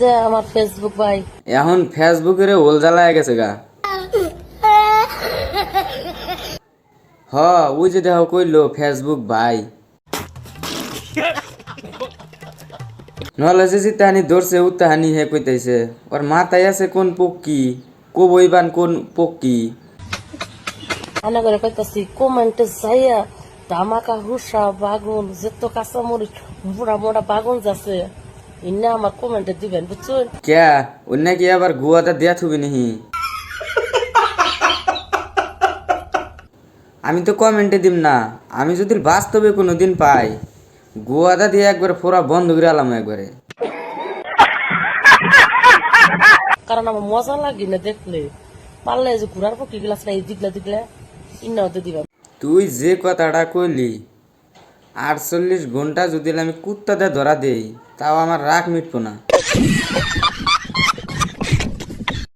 যে আমার ফেসবুক ভাই এখন ফেসবুকের ওল জ্বালায় গেছে গা। হ ওই যে দেখো কইলো ফেসবুক ভাই নহলে যে তাহানি ধরছে ও তাহানি হে কইতাইছে ওর মাথায় আছে কোন পক্ষী কবইবান কোন পক্ষী। আনা করে কইতাছি কমেন্টে যাইয়া ধামাকা হুসা বাগুন যেত কাঁচামরিচ মোড়া মোড়া বাগুন যাচ্ছে ইন্না আমার কমেন্টে দিবেন বুঝছেন। ক্যা অন্য কি আবার গুয়াটা দিয়া থুবি নিহি। আমি তো কমেন্টে দিম না, আমি যদি বাস্তবে কোনোদিন পাই গুয়াটা দিয়ে একবার ফোরা বন্ধ করে আলাম একবারে। কারণ আমার মজা লাগে না দেখলে পারলে যে ঘুরার পক্ষে গেলাস না এই দিগলা দিগলা ইন্না হতে দিবেন। তুই যে কথাটা কইলি 48 ঘন্টা যদি আমি কুত্তা দিয়ে ধরা দেই তাও আমার রাগ মিটবো না।